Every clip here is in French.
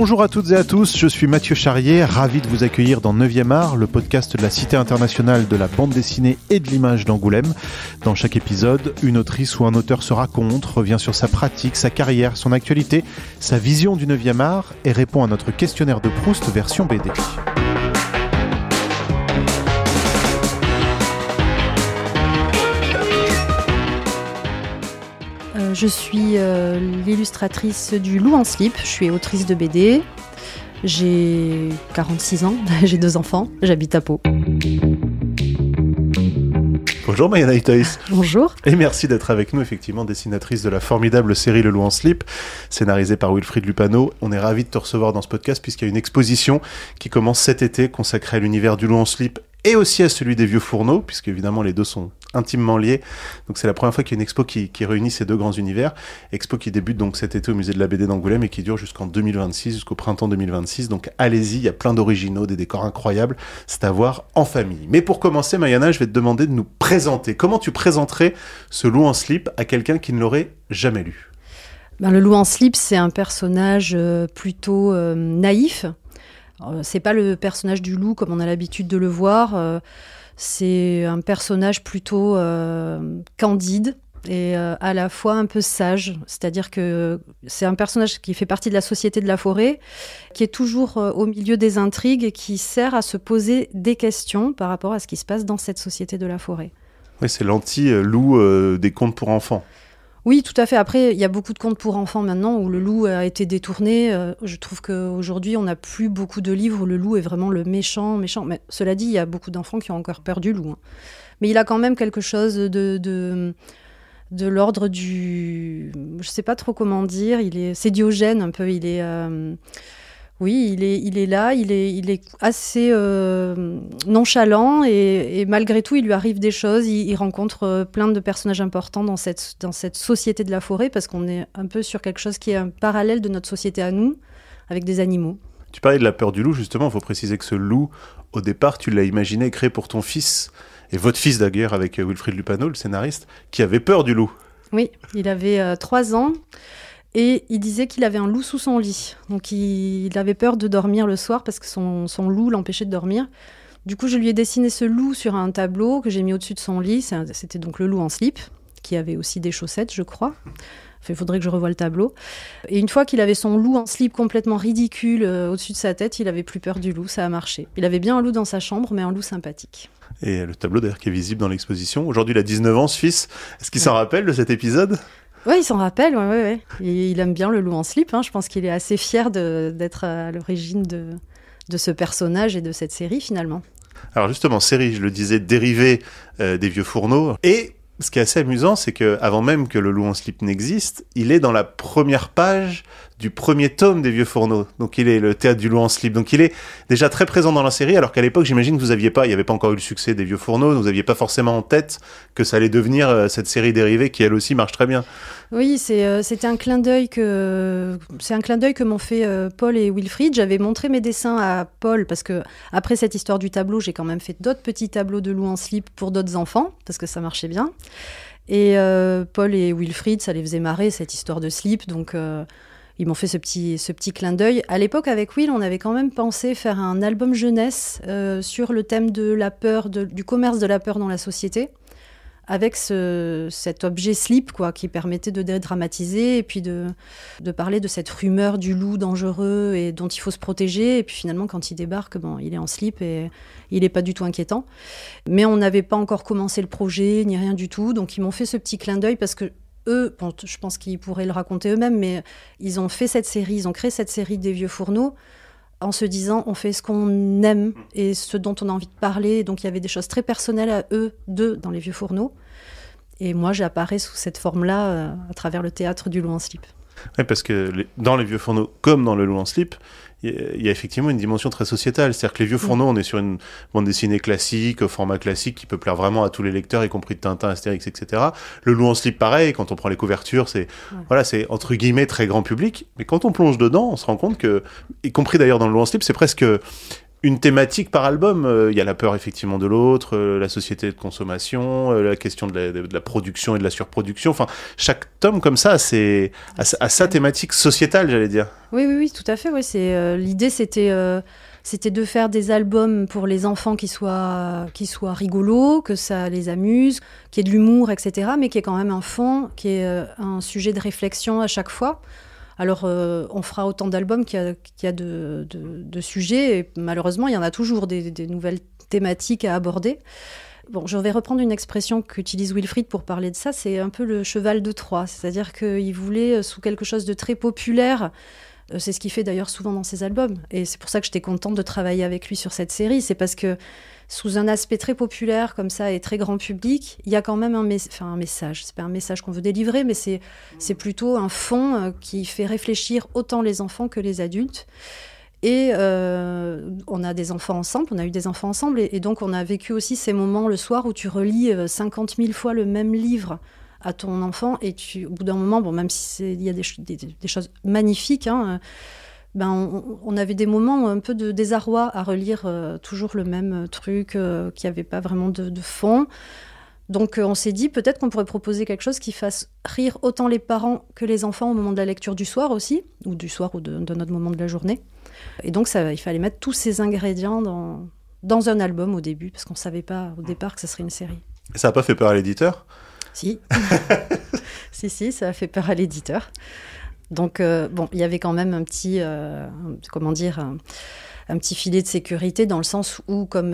Bonjour à toutes et à tous, je suis Mathieu Charrier, ravi de vous accueillir dans 9e art, le podcast de la Cité internationale de la bande dessinée et de l'image d'Angoulême. Dans chaque épisode, une autrice ou un auteur se raconte, revient sur sa pratique, sa carrière, son actualité, sa vision du 9e art et répond à notre questionnaire de Proust version BD. Je suis l'illustratrice du Loup en slip, je suis autrice de BD, j'ai 46 ans, j'ai 2 enfants, j'habite à Pau. Bonjour Mayana Itois. Bonjour. Et merci d'être avec nous, effectivement, dessinatrice de la formidable série Le Loup en slip, scénarisée par Wilfried Lupano. On est ravis de te recevoir dans ce podcast puisqu'il y a une exposition qui commence cet été consacrée à l'univers du Loup en slip et aussi à celui des Vieux Fourneaux, puisque évidemment les deux sont intimement liés. Donc c'est la première fois qu'il y a une expo qui réunit ces deux grands univers. Expo qui débute donc cet été au musée de la BD d'Angoulême et qui dure jusqu'en 2026, jusqu'au printemps 2026. Donc allez-y, il y a plein d'originaux, des décors incroyables. C'est à voir en famille. Mais pour commencer, Mayana, je vais te demander de nous présenter. Comment tu présenterais ce Loup en slip à quelqu'un qui ne l'aurait jamais lu ? Le Loup en slip, c'est un personnage plutôt naïf. C'est pas le personnage du loup comme on a l'habitude de le voir. C'est un personnage plutôt candide et à la fois un peu sage. C'est-à-dire que c'est un personnage qui fait partie de la société de la forêt, qui est toujours au milieu des intrigues et qui sert à se poser des questions par rapport à ce qui se passe dans cette société de la forêt. Oui, c'est l'anti-loup des contes pour enfants. Oui, tout à fait. Après, il y a beaucoup de contes pour enfants maintenant où le loup a été détourné. Je trouve qu'aujourd'hui, on n'a plus beaucoup de livres où le loup est vraiment le méchant. Mais cela dit, il y a beaucoup d'enfants qui ont encore peur du loup. Mais il a quand même quelque chose de l'ordre du... Je ne sais pas trop comment dire. C'est Diogène un peu. Oui, il est là, il est assez nonchalant et malgré tout, il lui arrive des choses. Il rencontre plein de personnages importants dans cette société de la forêt parce qu'on est un peu sur quelque chose qui est un parallèle de notre société à nous, avec des animaux. Tu parlais de la peur du loup, justement. Il faut préciser que ce loup, au départ, tu l'as imaginé créé pour ton fils, et votre fils d'ailleurs, avec Wilfried Lupano, le scénariste, qui avait peur du loup. Oui, il avait 3 ans. Et il disait qu'il avait un loup sous son lit. Donc il avait peur de dormir le soir parce que son loup l'empêchait de dormir. Du coup, je lui ai dessiné ce loup sur un tableau que j'ai mis au-dessus de son lit. C'était donc le loup en slip, qui avait aussi des chaussettes, je crois. Enfin, il faudrait que je revoie le tableau. Et une fois qu'il avait son loup en slip complètement ridicule au-dessus de sa tête, il avait plus peur du loup, ça a marché. Il avait bien un loup dans sa chambre, mais un loup sympathique. Et le tableau d'ailleurs qui est visible dans l'exposition. Aujourd'hui, il a 19 ans, ce fils. Est-ce qu'il s'en rappelle de cet épisode ? Oui, il s'en rappelle, ouais. Il aime bien le loup en slip. Je pense qu'il est assez fier d'être à l'origine de ce personnage et de cette série, finalement. Alors justement, série, je le disais, dérivée des Vieux Fourneaux. Et ce qui est assez amusant, c'est qu'avant même que le Loup en slip n'existe, il est dans la première page du premier tome des Vieux Fourneaux. Donc il est le théâtre du Loup en slip. Donc il est déjà très présent dans la série, alors qu'à l'époque, j'imagine que il n'y avait pas encore eu le succès des Vieux Fourneaux, vous n'aviez pas forcément en tête que ça allait devenir cette série dérivée qui, elle aussi, marche très bien. Oui, c'était un clin d'œil que m'ont fait Paul et Wilfried. J'avais montré mes dessins à Paul parce que après cette histoire du tableau, j'ai quand même fait d'autres petits tableaux de loup en slip pour d'autres enfants parce que ça marchait bien. Et Paul et Wilfried, ça les faisait marrer cette histoire de slip, donc ils m'ont fait ce petit clin d'œil. À l'époque, avec Will, on avait quand même pensé faire un album jeunesse sur le thème de la peur, du commerce de la peur dans la société, avec cet objet slip qui permettait de dédramatiser et puis de parler de cette rumeur du loup dangereux et dont il faut se protéger. Et puis finalement, quand il débarque, il est en slip et il n'est pas du tout inquiétant. Mais on n'avait pas encore commencé le projet, ni rien du tout. Donc ils m'ont fait ce petit clin d'œil parce que eux, je pense qu'ils pourraient le raconter eux-mêmes, mais ils ont créé cette série des Vieux Fourneaux en se disant on fait ce qu'on aime et ce dont on a envie de parler. Donc il y avait des choses très personnelles à eux deux dans les Vieux Fourneaux. Et moi j'apparais sous cette forme-là à travers le théâtre du Loup en slip. Oui, parce que dans les Vieux Fourneaux, comme dans le Loup en slip, il y a effectivement une dimension très sociétale. C'est-à-dire que les Vieux Fourneaux, on est sur une bande dessinée classique, au format classique, qui peut plaire vraiment à tous les lecteurs, y compris de Tintin, Astérix, etc. Le Loup en slip, pareil, quand on prend les couvertures, c'est entre guillemets très grand public. Mais quand on plonge dedans, on se rend compte que, y compris d'ailleurs dans le Loup en slip, c'est presque une thématique par album. Il y a la peur effectivement de l'autre, la société de consommation, la question de la production et de la surproduction. Enfin, chaque tome comme ça a sa thématique sociétale, j'allais dire. Oui, tout à fait. Oui, l'idée, c'était de faire des albums pour les enfants qui soient rigolos, que ça les amuse, qu'il y ait de l'humour, etc., mais qui est quand même un fond, qui est un sujet de réflexion à chaque fois. Alors, on fera autant d'albums qu'il y a de sujets, et malheureusement, il y en a toujours des nouvelles thématiques à aborder. Bon, je vais reprendre une expression qu'utilise Wilfried pour parler de ça, c'est un peu le cheval de Troie, c'est-à-dire qu'il voulait, sous quelque chose de très populaire, c'est ce qu'il fait d'ailleurs souvent dans ses albums, et c'est pour ça que j'étais contente de travailler avec lui sur cette série, c'est parce que sous un aspect très populaire comme ça et très grand public, il y a quand même un message. C'est pas un message qu'on veut délivrer, mais c'est plutôt un fond qui fait réfléchir autant les enfants que les adultes. Et on a des enfants ensemble, on a eu des enfants ensemble, et donc on a vécu aussi ces moments le soir où tu relis 50 000 fois le même livre à ton enfant, et au bout d'un moment, bon, même il y a des choses magnifiques, hein, on avait des moments un peu de désarroi à relire toujours le même truc, qui n'avait pas vraiment de fond. Donc on s'est dit peut-être qu'on pourrait proposer quelque chose qui fasse rire autant les parents que les enfants au moment de la lecture du soir aussi, ou du soir ou de notre moment de la journée. Et donc il fallait mettre tous ces ingrédients dans un album au début, parce qu'on ne savait pas au départ que ce serait une série. Et ça n'a pas fait peur à l'éditeur ? Si. si, ça a fait peur à l'éditeur. Donc, il y avait quand même un petit, un petit filet de sécurité dans le sens où, comme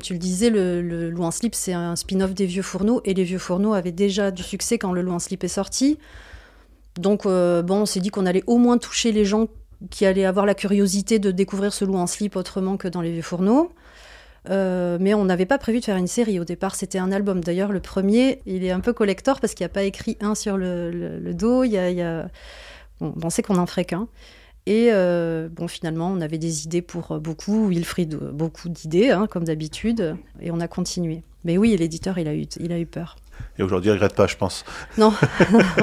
tu le disais, le Loup en slip, c'est un spin-off des Vieux Fourneaux, et les Vieux Fourneaux avaient déjà du succès quand le Loup en slip est sorti. Donc, on s'est dit qu'on allait au moins toucher les gens qui allaient avoir la curiosité de découvrir ce Loup en slip autrement que dans les Vieux Fourneaux. Mais on n'avait pas prévu de faire une série. Au départ, c'était un album. D'ailleurs, le premier, il est un peu collector parce qu'il n'y a pas écrit 1 sur le dos. On sait qu'on n'en ferait qu'un. Et finalement, on avait des idées pour beaucoup. Wilfried, beaucoup d'idées, hein, comme d'habitude. Et on a continué. Mais oui, l'éditeur, il a eu peur. Et aujourd'hui, il ne regrette pas, je pense. Non,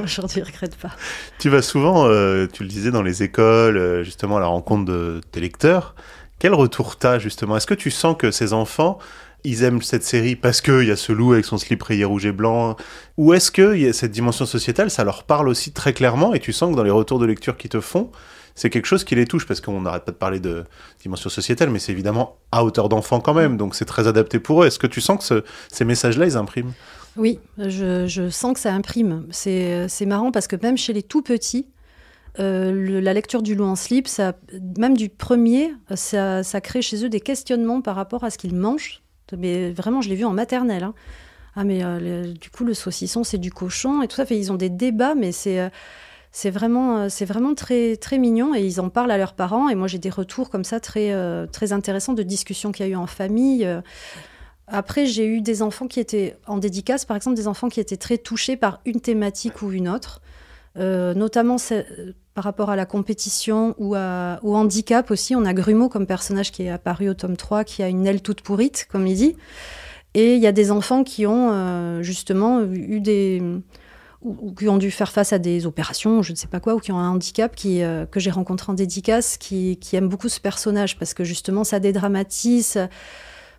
aujourd'hui, il ne regrette pas. Tu vas souvent, tu le disais, dans les écoles, justement, à la rencontre de tes lecteurs. Quel retour t'as, justement ? Est-ce que tu sens que ces enfants, ils aiment cette série parce qu'il y a ce loup avec son slip rayé rouge et blanc ? Ou est-ce qu'il y a cette dimension sociétale, ça leur parle aussi très clairement, et tu sens que dans les retours de lecture qu'ils te font, c'est quelque chose qui les touche, parce qu'on n'arrête pas de parler de dimension sociétale, mais c'est évidemment à hauteur d'enfant quand même, donc c'est très adapté pour eux. Est-ce que tu sens que ces messages-là, ils impriment ? Oui, je sens que ça imprime. C'est marrant parce que même chez les tout petits, la lecture du Loup en slip, même du premier, ça crée chez eux des questionnements par rapport à ce qu'ils mangent. Mais vraiment, je l'ai vu en maternelle. Hein. Ah, mais du coup, le saucisson, c'est du cochon et tout ça. Ils ont des débats, mais c'est vraiment très, très mignon, et ils en parlent à leurs parents. Et moi, j'ai des retours comme ça très, très intéressants de discussions qu'il y a eu en famille. Après, j'ai eu des enfants qui étaient en dédicace, par exemple, des enfants qui étaient très touchés par une thématique ou une autre. Notamment par rapport à la compétition ou au handicap aussi. On a Grumeau comme personnage qui est apparu au tome 3, qui a une aile toute pourrite, comme il dit. Et il y a des enfants qui ont justement eu ou qui ont dû faire face à des opérations, je ne sais pas quoi, ou qui ont un handicap que j'ai rencontré en dédicace, qui aiment beaucoup ce personnage, parce que justement ça dédramatise,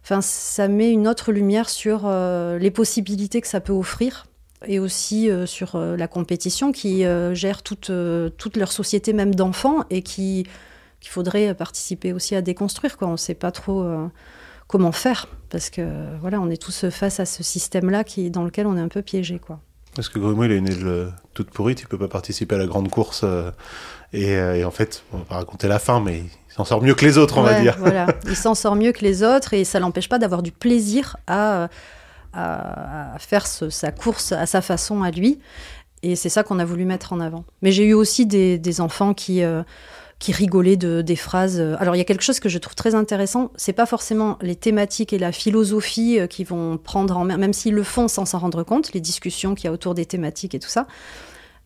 ça met une autre lumière sur les possibilités que ça peut offrir. Et aussi sur la compétition qui gère toute leur société, même d'enfants, et qu'il faudrait participer aussi à déconstruire, quoi. On ne sait pas trop comment faire, parce que voilà, on est tous face à ce système-là dans lequel on est un peu piégé, quoi. Parce que Grumeau, il est né toute pourrite, il ne peut pas participer à la grande course, et en fait, on va pas raconter la fin, mais il s'en sort mieux que les autres, on va dire. Voilà, il s'en sort mieux que les autres, et ça ne l'empêche pas d'avoir du plaisir à faire sa course à sa façon à lui, et c'est ça qu'on a voulu mettre en avant. Mais j'ai eu aussi des enfants qui rigolaient des phrases. Alors il y a quelque chose que je trouve très intéressant, c'est pas forcément les thématiques et la philosophie qui vont prendre en main, même s'ils le font sans s'en rendre compte, les discussions qu'il y a autour des thématiques et tout ça,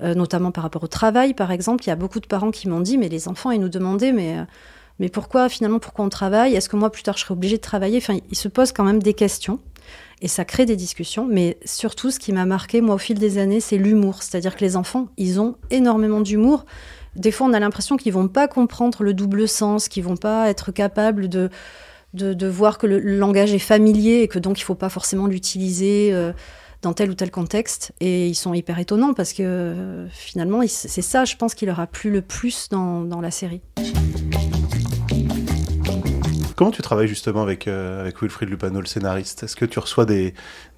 notamment par rapport au travail par exemple. Il y a beaucoup de parents qui m'ont dit, mais les enfants, ils nous demandaient, mais pourquoi on travaille ? Est-ce que moi plus tard je serai obligée de travailler ? Ils se posent quand même des questions. Et ça crée des discussions, mais surtout, ce qui m'a marqué, moi, au fil des années, c'est l'humour. C'est-à-dire que les enfants, ils ont énormément d'humour. Des fois, on a l'impression qu'ils vont pas comprendre le double sens, qu'ils vont pas être capables de de voir que le langage est familier et que donc il ne faut pas forcément l'utiliser dans tel ou tel contexte. Et ils sont hyper étonnants parce que finalement, c'est ça, je pense, qui leur a plu le plus dans la série. Comment tu travailles justement avec Wilfried Lupano, le scénariste? Est-ce que tu reçois des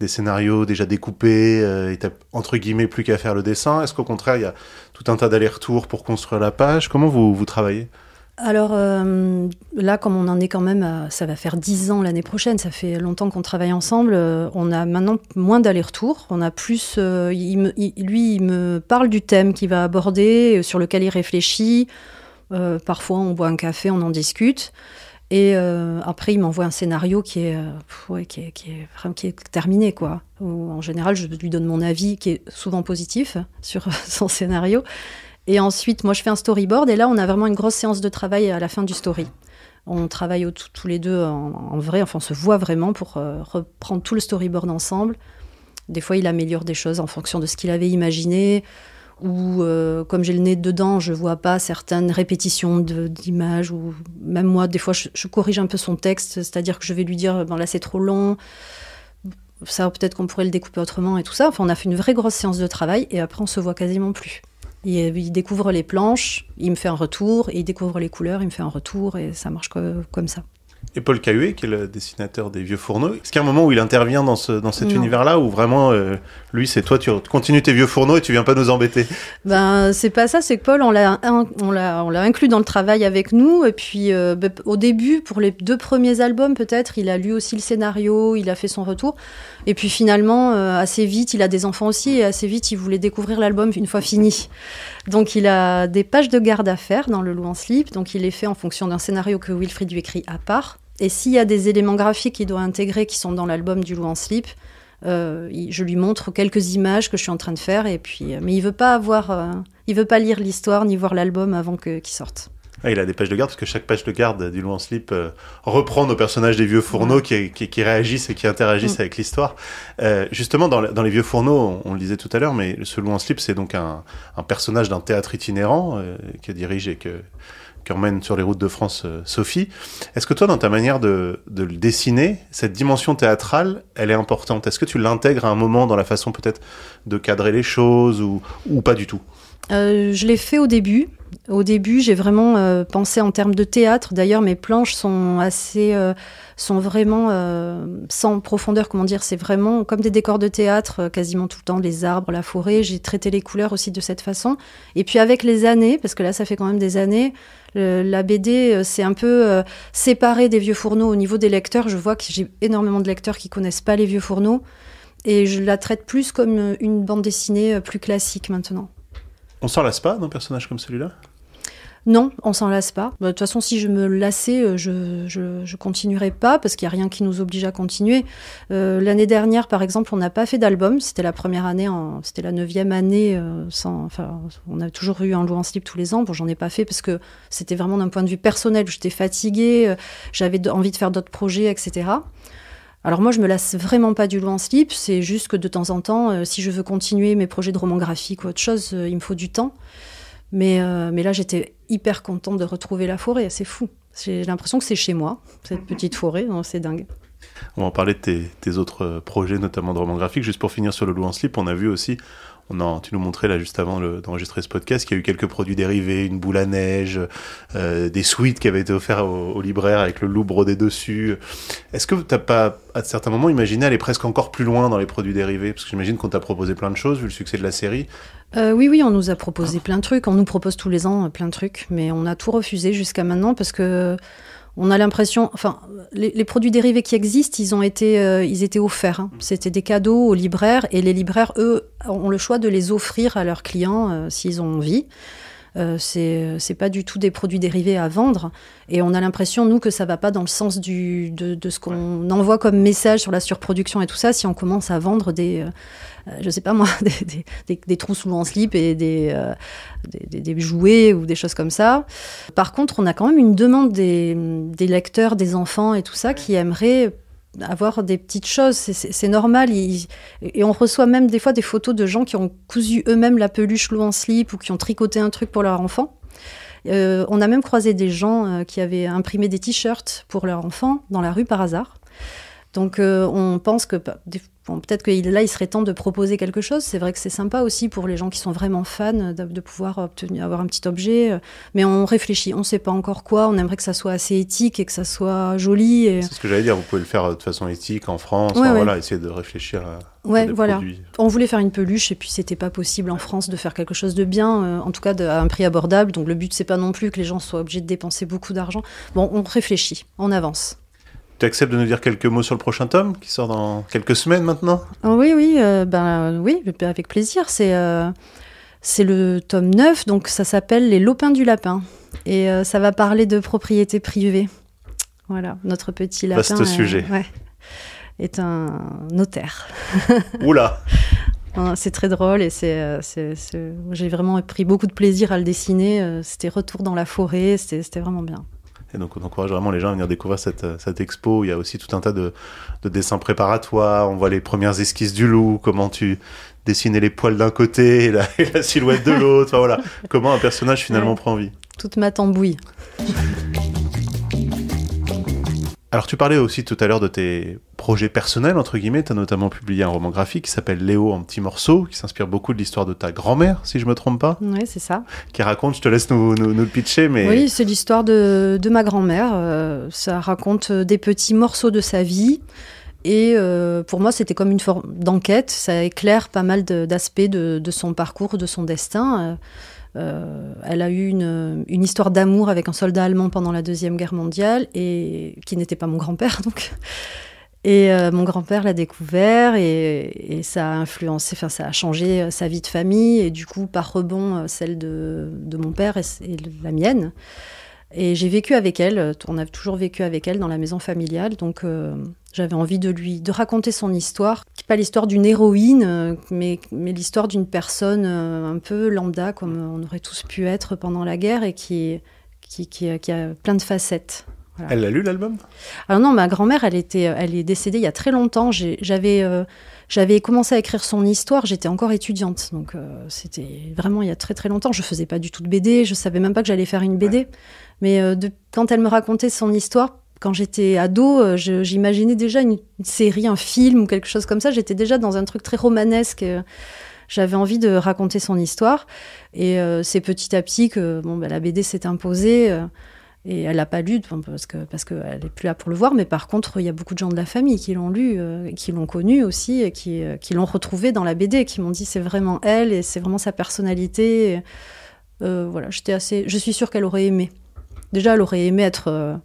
scénarios déjà découpés et t'as entre guillemets plus qu'à faire le dessin? Est-ce qu'au contraire, il y a tout un tas d'allers-retours pour construire la page? Comment vous travaillez? Alors là, comme on en est quand même, ça va faire 10 ans l'année prochaine, ça fait longtemps qu'on travaille ensemble, on a maintenant moins d'allers-retours, on a plus, il me parle du thème qu'il va aborder, sur lequel il réfléchit, parfois on boit un café, on en discute, et après il m'envoie un scénario qui est terminé, quoi. En général, je lui donne mon avis, qui est souvent positif, sur son scénario. Et ensuite, moi, je fais un storyboard. Et là, on a vraiment une grosse séance de travail à la fin du story. On travaille tous les deux en vrai. Enfin, on se voit vraiment pour reprendre tout le storyboard ensemble. Des fois, il améliore des choses en fonction de ce qu'il avait imaginé. Ou comme j'ai le nez dedans, je ne vois pas certaines répétitions d'images. Ou même moi, des fois, je corrige un peu son texte. C'est-à-dire que je vais lui dire, bon, là, c'est trop long. Ça, peut-être qu'on pourrait le découper autrement et tout ça. Enfin, on a fait une vraie grosse séance de travail. Et après, on ne se voit quasiment plus. Il découvre les planches, il me fait un retour, et il découvre les couleurs, il me fait un retour, et ça marche comme ça. Et Paul Cahuet, qui est le dessinateur des Vieux Fourneaux, est-ce qu'il y a un moment où il intervient dans cet univers-là, où vraiment, lui, c'est toi, tu continues tes Vieux Fourneaux et tu viens pas nous embêter? Ben, c'est pas ça, c'est que Paul, on l'a inclus dans le travail avec nous, et puis au début, pour les 2 premiers albums, peut-être, il a lu aussi le scénario, il a fait son retour, et puis finalement, assez vite, il a des enfants aussi, et assez vite, il voulait découvrir l'album une fois fini. Donc il a des pages de garde à faire dans Le Loup en slip, donc il les fait en fonction d'un scénario que Wilfried lui écrit à part. Et s'il y a des éléments graphiques qu'il doit intégrer qui sont dans l'album du Loup en slip, je lui montre quelques images que je suis en train de faire. Et puis, mais il veut pas lire l'histoire ni voir l'album avant qu'il sorte. Ah, il a des pages de garde parce que chaque page de garde du Loup en slip reprend nos personnages des Vieux Fourneaux qui réagissent et qui interagissent avec l'histoire. Justement, dans les Vieux Fourneaux, on le disait tout à l'heure, mais ce Loup en slip, c'est donc un personnage d'un théâtre itinérant que dirige et qui emmène sur les routes de France Sophie. Est-ce que toi, dans ta manière de le dessiner, cette dimension théâtrale, elle est importante? Est-ce que tu l'intègres à un moment dans la façon peut-être de cadrer les choses ou pas du tout? Je l'ai fait au début. Au début, j'ai vraiment pensé en termes de théâtre. D'ailleurs, mes planches sont vraiment sans profondeur, comment dire. C'est vraiment comme des décors de théâtre, quasiment tout le temps, les arbres, la forêt. J'ai traité les couleurs aussi de cette façon. Et puis avec les années, parce que là, ça fait quand même des années, la BD s'est un peu séparée des Vieux Fourneaux au niveau des lecteurs. Je vois que j'ai énormément de lecteurs qui connaissent pas les Vieux Fourneaux. Et je la traite plus comme une bande dessinée plus classique maintenant. On s'en lasse pas d'un personnage comme celui-là? Non, on s'en lasse pas. De toute façon, si je me lassais, je continuerais pas parce qu'il y a rien qui nous oblige à continuer. L'année dernière, par exemple, on n'a pas fait d'album. C'était la première année, c'était la 9e année. On a toujours eu un Loup en slip tous les ans. Bon, j'en ai pas fait parce que c'était vraiment d'un point de vue personnel. J'étais fatiguée, j'avais envie de faire d'autres projets, etc. Alors moi, je me lasse vraiment pas du Loup en slip. C'est juste que de temps en temps, si je veux continuer mes projets de roman graphique ou autre chose, il me faut du temps. Mais là, j'étais hyper contente de retrouver la forêt. C'est fou. J'ai l'impression que c'est chez moi, cette petite forêt. C'est dingue. On va en parler de tes autres projets, notamment de romans graphiques. Juste pour finir sur le Loup en slip, on a vu aussi, tu nous montrais là juste avant d'enregistrer ce podcast, qu'il y a eu quelques produits dérivés, une boule à neige, des sweats qui avaient été offerts aux libraires avec le loup brodé dessus. Est-ce que t'as pas, à certains moments, imaginé aller presque encore plus loin dans les produits dérivés? Parce que j'imagine qu'on t'a proposé plein de choses, vu le succès de la série. Oui, on nous a proposé plein de trucs. On nous propose tous les ans plein de trucs, mais on a tout refusé jusqu'à maintenant parce que on a l'impression, enfin, les produits dérivés qui existent, ils étaient offerts. Hein. C'était des cadeaux aux libraires et les libraires, eux, ont le choix de les offrir à leurs clients s'ils ont envie. C'est pas du tout des produits dérivés à vendre et on a l'impression, nous, que ça va pas dans le sens de ce qu'on envoie comme message sur la surproduction et tout ça si on commence à vendre je sais pas moi, des trousses Loup en slip et des jouets ou des choses comme ça. Par contre, on a quand même une demande des lecteurs, des enfants et tout ça qui aimeraient avoir des petites choses, c'est normal. Et on reçoit même des fois des photos de gens qui ont cousu eux-mêmes la peluche Loup en slip ou qui ont tricoté un truc pour leur enfant. On a même croisé des gens qui avaient imprimé des t-shirts pour leurs enfants dans la rue par hasard. Donc on pense que peut-être que là, il serait temps de proposer quelque chose. C'est vrai que c'est sympa aussi pour les gens qui sont vraiment fans de pouvoir avoir un petit objet. Mais on réfléchit, on ne sait pas encore quoi. On aimerait que ça soit assez éthique et que ça soit joli. Et... C'est ce que j'allais dire, vous pouvez le faire de façon éthique en France. Voilà, essayer de réfléchir à des produits. On voulait faire une peluche et puis c'était pas possible en France de faire quelque chose de bien, en tout cas à un prix abordable. Donc le but, c'est pas non plus que les gens soient obligés de dépenser beaucoup d'argent. Bon, on réfléchit, on avance. Tu acceptes de nous dire quelques mots sur le prochain tome qui sort dans quelques semaines maintenant ? Oui, avec plaisir. C'est le tome 9, donc ça s'appelle Les Lopins du Lapin. Et ça va parler de propriété privée. Voilà, notre petit lapin sujet. Est un notaire. Oula. C'est très drôle et j'ai vraiment pris beaucoup de plaisir à le dessiner. C'était retour dans la forêt, c'était vraiment bien. Et donc on encourage vraiment les gens à venir découvrir cette expo. Il y a aussi tout un tas de dessins préparatoires. On voit les premières esquisses du loup, comment tu dessinais les poils d'un côté et la silhouette de l'autre. Enfin, voilà, comment un personnage finalement prend vie. Toute ma tambouille. Alors tu parlais aussi tout à l'heure de tes projets personnels, entre guillemets. Tu as notamment publié un roman graphique qui s'appelle Léo en petits morceaux, qui s'inspire beaucoup de l'histoire de ta grand-mère, si je me trompe pas. Oui, c'est ça. Qui raconte, je te laisse nous le pitcher, mais... Oui, c'est l'histoire de ma grand-mère. Ça raconte des petits morceaux de sa vie. Et pour moi, c'était comme une forme d'enquête. Ça éclaire pas mal d'aspects de son parcours, de son destin. Elle a eu une histoire d'amour avec un soldat allemand pendant la Deuxième Guerre mondiale, et qui n'était pas mon grand-père, donc. Et mon grand-père l'a découvert, et ça a influencé, ça a changé sa vie de famille, et du coup, par rebond, celle de mon père et la mienne. Et j'ai vécu avec elle, on a toujours vécu avec elle dans la maison familiale, donc j'avais envie de raconter son histoire, pas l'histoire d'une héroïne, mais l'histoire d'une personne un peu lambda, comme on aurait tous pu être pendant la guerre, et qui a plein de facettes. Voilà. Elle l'a lu, l'album ? Alors non, ma grand-mère, elle est décédée il y a très longtemps. J'avais commencé à écrire son histoire, j'étais encore étudiante, donc c'était vraiment il y a très très longtemps. Je faisais pas du tout de BD, je savais même pas que j'allais faire une BD. Mais quand elle me racontait son histoire, quand j'étais ado, j'imaginais déjà une série, un film ou quelque chose comme ça. J'étais déjà dans un truc très romanesque. J'avais envie de raconter son histoire. Et c'est petit à petit que la BD s'est imposée. Et elle l'a pas lu parce qu'elle n'est plus là pour le voir. Mais par contre, il y a beaucoup de gens de la famille qui l'ont lu, qui l'ont connue aussi, et qui l'ont retrouvée dans la BD, qui m'ont dit c'est vraiment elle et c'est vraiment sa personnalité. Voilà, je suis sûre qu'elle aurait aimé. Déjà, elle aurait aimé être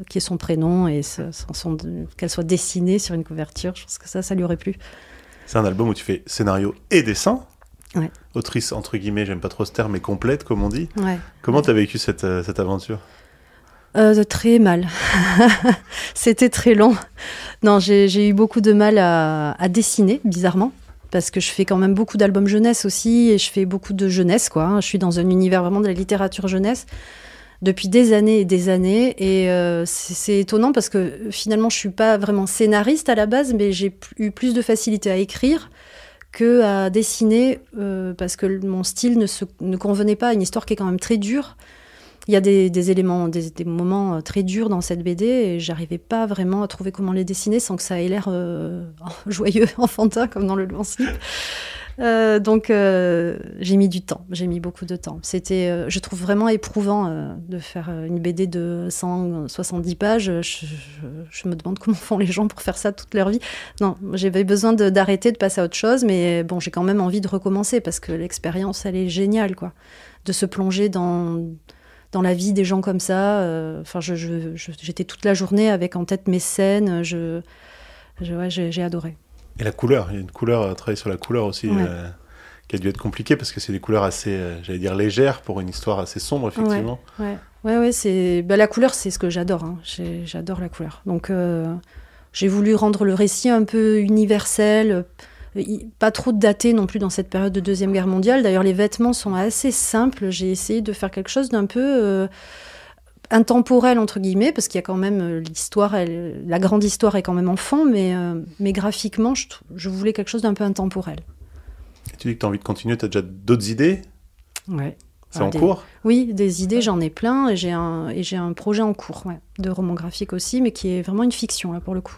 qui est son prénom et qu'elle soit dessinée sur une couverture. Je pense que ça lui aurait plu. C'est un album où tu fais scénario et dessin. Ouais. Autrice, entre guillemets, j'aime pas trop ce terme, mais complète, comme on dit. Ouais. Comment t'as vécu cette aventure ? Très mal. C'était très long. Non, j'ai eu beaucoup de mal à dessiner, bizarrement. Parce que je fais quand même beaucoup d'albums jeunesse aussi, et je fais beaucoup de jeunesse, quoi. Je suis dans un univers vraiment de la littérature jeunesse depuis des années et des années, et c'est étonnant parce que finalement je suis pas vraiment scénariste à la base, mais j'ai eu plus de facilité à écrire que à dessiner, parce que mon style ne convenait pas à une histoire qui est quand même très dure. Il y a des éléments, des moments très durs dans cette BD, et j'arrivais pas vraiment à trouver comment les dessiner sans que ça ait l'air joyeux, enfantin, comme dans le Loup en slip. Donc j'ai mis du temps, j'ai mis beaucoup de temps. C'était, je trouve vraiment éprouvant de faire une BD de 170 pages. Je me demande comment font les gens pour faire ça toute leur vie. Non, j'avais besoin d'arrêter, de passer à autre chose, mais bon, j'ai quand même envie de recommencer parce que l'expérience, elle est géniale, quoi. De se plonger dans la vie des gens comme ça. Enfin, j'étais toute la journée avec en tête mes scènes. J'ai adoré. Et la couleur, il y a une couleur, à travailler sur la couleur aussi, qui a dû être compliquée parce que c'est des couleurs assez, j'allais dire, légères pour une histoire assez sombre, effectivement. Ouais, c'est... la couleur, c'est ce que j'adore. Hein. J'adore la couleur. Donc, j'ai voulu rendre le récit un peu universel, pas trop daté non plus dans cette période de Deuxième Guerre mondiale. D'ailleurs, les vêtements sont assez simples. J'ai essayé de faire quelque chose d'un peu... intemporel entre guillemets, parce qu'il y a quand même l'histoire, la grande histoire est quand même en fond, mais graphiquement, je voulais quelque chose d'un peu intemporel. Et tu dis que tu as envie de continuer, tu as déjà d'autres idées ? Ouais. C'est en cours ? Oui, des idées, j'en ai plein, et j'ai un projet en cours, de roman graphique aussi, mais qui est vraiment une fiction, là, pour le coup.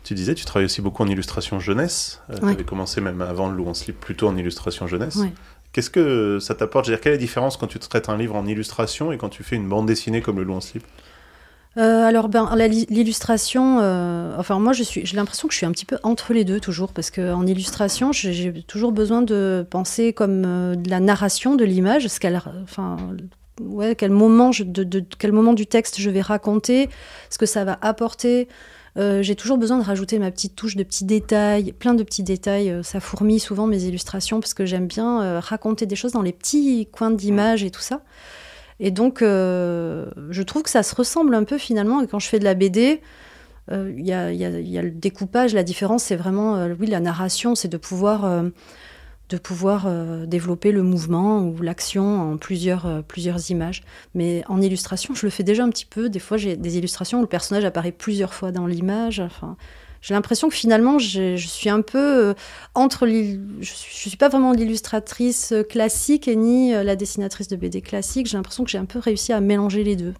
Tu disais, tu travailles aussi beaucoup en illustration jeunesse. Tu avais commencé même avant Le Loup en slip, plutôt en illustration jeunesse. Ouais. Qu'est-ce que ça t'apporte ? Je veux dire, quelle est la différence quand tu traites un livre en illustration et quand tu fais une bande dessinée comme Le Loup en slip ? Alors, l'illustration, moi, j'ai l'impression que je suis un petit peu entre les deux toujours, parce qu'en illustration, j'ai toujours besoin de penser comme de la narration de l'image, quel moment du texte je vais raconter, ce que ça va apporter. J'ai toujours besoin de rajouter ma petite touche de petits détails, plein de petits détails. Ça fourmille souvent mes illustrations, parce que j'aime bien raconter des choses dans les petits coins d'image et tout ça. Et donc, je trouve que ça se ressemble un peu finalement. Et quand je fais de la BD, il y a le découpage. La différence, c'est vraiment, la narration, c'est de pouvoir développer le mouvement ou l'action en plusieurs images. Mais en illustration, je le fais déjà un petit peu. Des fois, j'ai des illustrations où le personnage apparaît plusieurs fois dans l'image. Enfin, j'ai l'impression que finalement, je suis un peu entre... Je suis pas vraiment l'illustratrice classique et ni la dessinatrice de BD classique. J'ai l'impression que j'ai un peu réussi à mélanger les deux.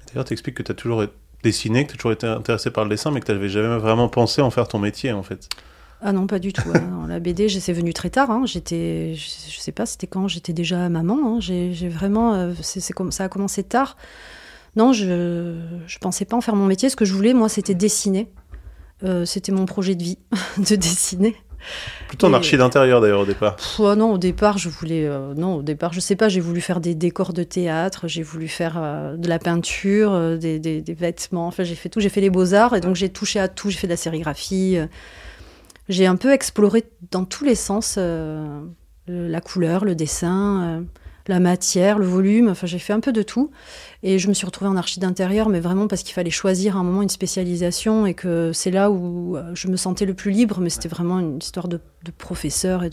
D'ailleurs, tu expliques que tu as toujours dessiné, que tu as toujours été intéressée par le dessin, mais que tu n'avais jamais vraiment pensé en faire ton métier, en fait. Ah non, pas du tout. La BD, c'est venu très tard. Je sais pas, c'était quand j'étais déjà maman. J'ai vraiment... ça a commencé tard. Non, je pensais pas en faire mon métier. Ce que je voulais, moi, c'était dessiner. C'était mon projet de vie, de dessiner. Plutôt en archi d'intérieur, d'ailleurs, au départ. Non, au départ, je sais pas, j'ai voulu faire des décors de théâtre, j'ai voulu faire de la peinture, des vêtements, enfin, j'ai fait tout, j'ai fait les beaux-arts, et donc j'ai touché à tout, j'ai fait de la sérigraphie, j'ai un peu exploré dans tous les sens, la couleur, le dessin, la matière, le volume, enfin, j'ai fait un peu de tout. Et je me suis retrouvée en archi d'intérieur, mais vraiment parce qu'il fallait choisir à un moment une spécialisation et que c'est là où je me sentais le plus libre, mais c'était vraiment une histoire de professeur et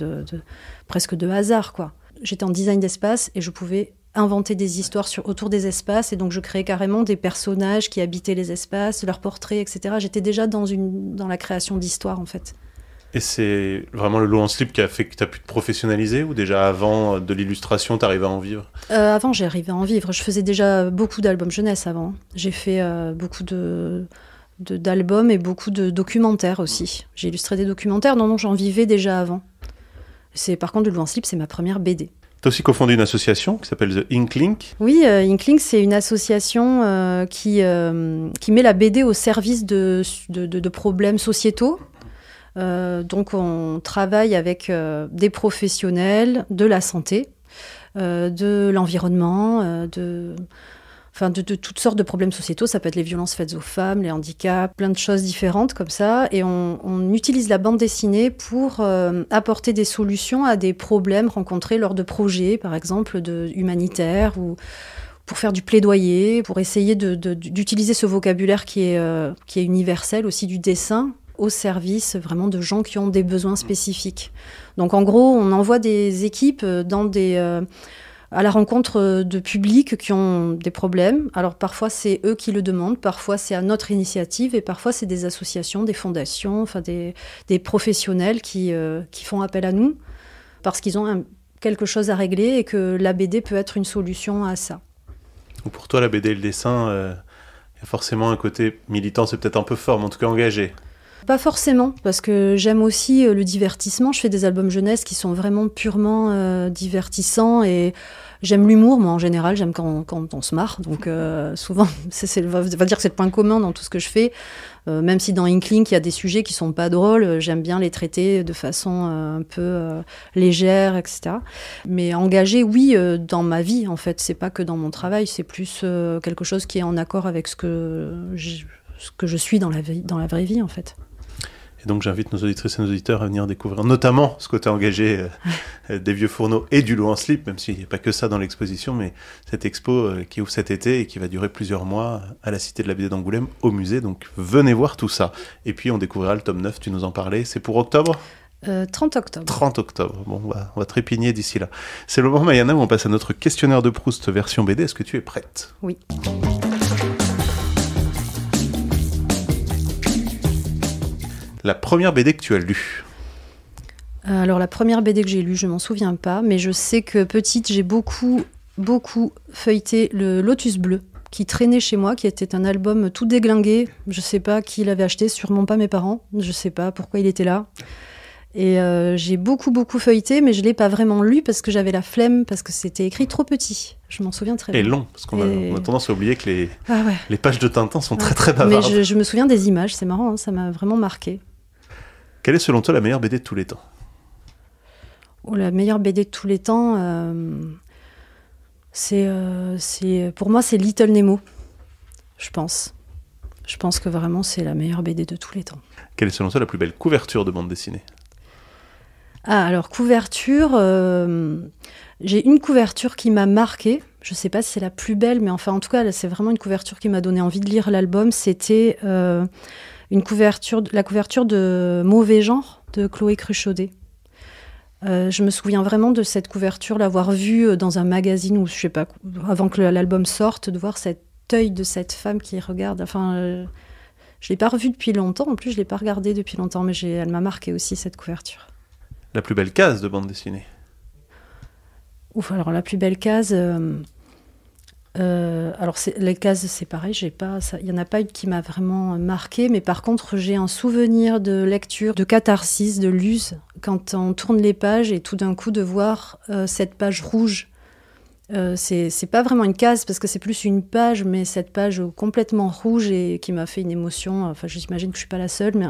presque de hasard, quoi. J'étais en design d'espace et je pouvais inventer des histoires autour des espaces, et donc je créais carrément des personnages qui habitaient les espaces, leurs portraits, etc. J'étais déjà dans la création d'histoires, en fait. Et c'est vraiment Le Loup en slip qui a fait que tu as pu te professionnaliser, ou déjà avant de l'illustration, tu arrivais à en vivre ? Avant, j'arrivais à en vivre. Je faisais déjà beaucoup d'albums jeunesse avant. J'ai fait beaucoup d'albums et beaucoup de documentaires aussi. J'ai illustré des documentaires. Non, j'en vivais déjà avant. Par contre, Le Loup en slip, c'est ma première BD. Tu as aussi cofondé une association qui s'appelle The Inklink. Oui, Inklink, c'est une association qui met la BD au service de problèmes sociétaux. Donc on travaille avec des professionnels de la santé, de l'environnement, de toutes sortes de problèmes sociétaux. Ça peut être les violences faites aux femmes, les handicaps, plein de choses différentes comme ça. Et on utilise la bande dessinée pour apporter des solutions à des problèmes rencontrés lors de projets, par exemple humanitaires, ou pour faire du plaidoyer, pour essayer d'utiliser ce vocabulaire qui est universel aussi, du dessin, au service vraiment de gens qui ont des besoins spécifiques. Donc en gros, on envoie des équipes à la rencontre de publics qui ont des problèmes. Alors parfois c'est eux qui le demandent, parfois c'est à notre initiative, et parfois c'est des associations, des fondations, enfin des professionnels qui font appel à nous parce qu'ils ont quelque chose à régler et que la BD peut être une solution à ça. Pour toi, la BD et le dessin, il y a forcément un côté militant, c'est peut-être un peu fort, mais en tout cas engagé. Pas forcément, parce que j'aime aussi le divertissement. Je fais des albums jeunesse qui sont vraiment purement divertissants, et j'aime l'humour, moi en général, j'aime quand on se marre. Donc souvent, on va dire que c'est le point commun dans tout ce que je fais. Même si dans Inklink, il y a des sujets qui sont pas drôles, j'aime bien les traiter de façon un peu légère, etc. Mais engagé, oui, dans ma vie, en fait. C'est pas que dans mon travail, c'est plus quelque chose qui est en accord avec ce que je suis dans la vraie vie, en fait. Et donc j'invite nos auditrices et nos auditeurs à venir découvrir notamment ce côté engagé des Vieux Fourneaux et du Loup en slip, même s'il n'y a pas que ça dans l'exposition, mais cette expo qui ouvre cet été et qui va durer plusieurs mois à la Cité de la BD d'Angoulême, au musée. Donc venez voir tout ça. Et puis on découvrira le tome 9, tu nous en parlais. C'est pour octobre ? 30 octobre. 30 octobre. Bon, on va trépigner d'ici là. C'est le moment, Maïana, où on passe à notre questionnaire de Proust version BD. Est-ce que tu es prête ? Oui. La première BD que tu as lue ? Alors la première BD que j'ai lue, je m'en souviens pas, mais je sais que petite, j'ai beaucoup feuilleté le Lotus Bleu, qui traînait chez moi, qui était un album tout déglingué. Je sais pas qui l'avait acheté, sûrement pas mes parents. Je sais pas pourquoi il était là. Et j'ai beaucoup feuilleté, mais je l'ai pas vraiment lu parce que j'avais la flemme, parce que c'était écrit trop petit. Je m'en souviens très bien. Et long, parce qu'on a tendance à oublier que les pages de Tintin sont très bavardes. Mais je me souviens des images, c'est marrant, hein, ça m'a vraiment marqué. Quelle est selon toi la meilleure BD de tous les temps ? La meilleure BD de tous les temps, pour moi, c'est Little Nemo, je pense. Je pense que vraiment, c'est la meilleure BD de tous les temps. Quelle est selon toi la plus belle couverture de bande dessinée ? Alors, couverture, j'ai une couverture qui m'a marquée. Je ne sais pas si c'est la plus belle, mais enfin, en tout cas, c'est vraiment une couverture qui m'a donné envie de lire l'album. C'était la couverture de Mauvais Genre de Chloé Cruchaudet. Je me souviens vraiment de cette couverture, l'avoir vue dans un magazine ou je sais pas, avant que l'album sorte, de voir cet œil de cette femme qui regarde. Enfin, je l'ai pas revue depuis longtemps. En plus, je l'ai pas regardée depuis longtemps, mais elle m'a marqué aussi cette couverture. La plus belle case de bande dessinée. Ouf, alors la plus belle case. Alors les cases, c'est pareil. Il y en a pas une qui m'a vraiment marquée, mais par contre, j'ai un souvenir de lecture, de catharsis, de luse, quand on tourne les pages et tout d'un coup de voir cette page rouge. C'est pas vraiment une case parce que c'est plus une page, mais cette page complètement rouge et qui m'a fait une émotion. Enfin, j'imagine que je suis pas la seule, mais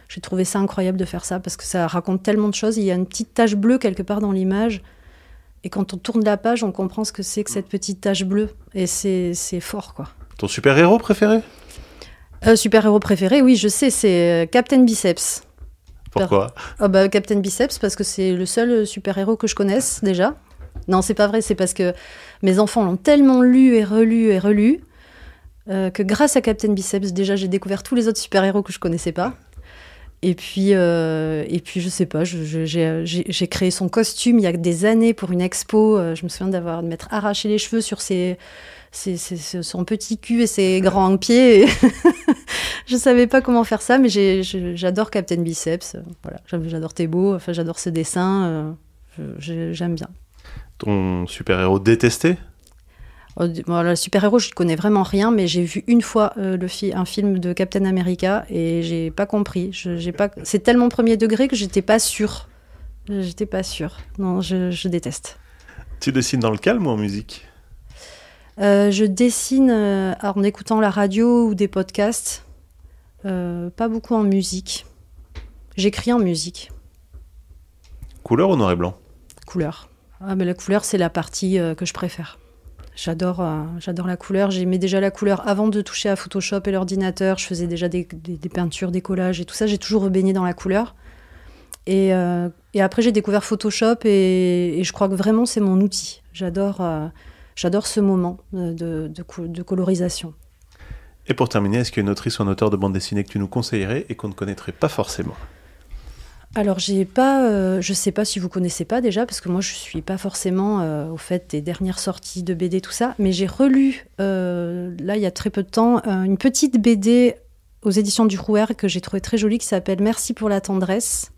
j'ai trouvé ça incroyable de faire ça parce que ça raconte tellement de choses. Il y a une petite tache bleue quelque part dans l'image. Et quand on tourne la page, on comprend ce que c'est que cette petite tache bleue. Et c'est fort, quoi. Ton super-héros préféré ? Super-héros préféré, oui, je sais, c'est Captain Biceps. Pourquoi ? Captain Biceps, parce que c'est le seul super-héros que je connaisse, déjà. Non, c'est pas vrai, c'est parce que mes enfants l'ont tellement lu et relu que grâce à Captain Biceps, déjà, j'ai découvert tous les autres super-héros que je connaissais pas. Et puis, je sais pas, j'ai créé son costume il y a des années pour une expo. Je me souviens de m'être arraché les cheveux sur son petit cul et ses grands pieds. Je savais pas comment faire ça, mais j'adore Captain Biceps. Voilà, j'adore Thébault, enfin, j'adore ce dessin. J'aime bien. Ton super-héros détesté ? Le super-héros, je ne connais vraiment rien, mais j'ai vu une fois un film de Captain America et j'ai pas compris. C'est tellement premier degré que j'étais pas sûre. Non, je déteste. Tu dessines dans le calme ou en musique ? Je dessine en écoutant la radio ou des podcasts. Pas beaucoup en musique. J'écris en musique. Couleur ou noir et blanc ? Couleur. Mais la couleur, c'est la partie que je préfère. J'adore la couleur. J'aimais déjà la couleur avant de toucher à Photoshop et l'ordinateur. Je faisais déjà des peintures, des collages et tout ça. J'ai toujours baigné dans la couleur. Et après, j'ai découvert Photoshop et je crois que vraiment, c'est mon outil. J'adore ce moment de colorisation. Et pour terminer, est-ce qu'il y a une autrice ou un auteur de bande dessinée que tu nous conseillerais et qu'on ne connaîtrait pas forcément ? Alors, je sais pas si vous connaissez pas déjà, parce que moi, je suis pas forcément au fait des dernières sorties de BD, tout ça, mais j'ai relu, là, il y a très peu de temps, une petite BD aux éditions du Rouher que j'ai trouvée très jolie, qui s'appelle « Merci pour la tendresse ».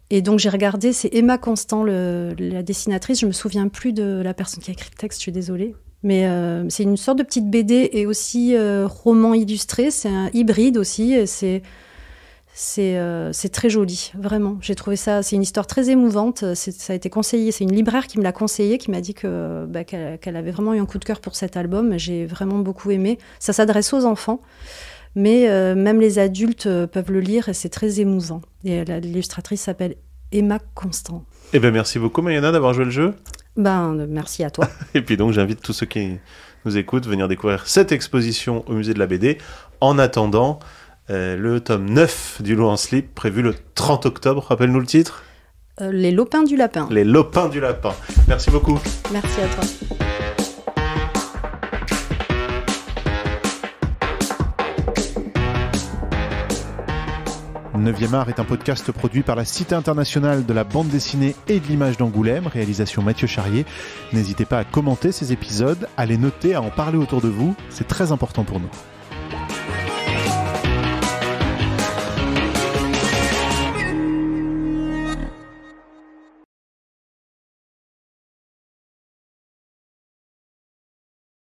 Et donc, j'ai regardé, c'est Emma Constant, la dessinatrice. Je me souviens plus de la personne qui a écrit le texte, je suis désolée. Mais c'est une sorte de petite BD et aussi roman illustré. C'est un hybride aussi, et c'est très joli, vraiment. J'ai trouvé ça, c'est une histoire très émouvante. Ça a été conseillé, c'est une libraire qui me l'a conseillé, qui m'a dit qu'elle avait vraiment eu un coup de cœur pour cet album. J'ai vraiment beaucoup aimé. Ça s'adresse aux enfants, mais même les adultes peuvent le lire et c'est très émouvant. Et l'illustratrice s'appelle Emma Constant. Eh bien, merci beaucoup, Mariana, d'avoir joué le jeu. Merci à toi. Et puis donc, j'invite tous ceux qui nous écoutent à venir découvrir cette exposition au musée de la BD. En attendant, le tome 9 du Loup en slip, prévu le 30 octobre. Rappelle-nous le titre. Les Lopins du Lapin. Les Lopins du Lapin. Merci beaucoup. Merci à toi. 9e art est un podcast produit par la Cité internationale de la bande dessinée et de l'image d'Angoulême, réalisation Mathieu Charrier. N'hésitez pas à commenter ces épisodes, à les noter, à en parler autour de vous, c'est très important pour nous.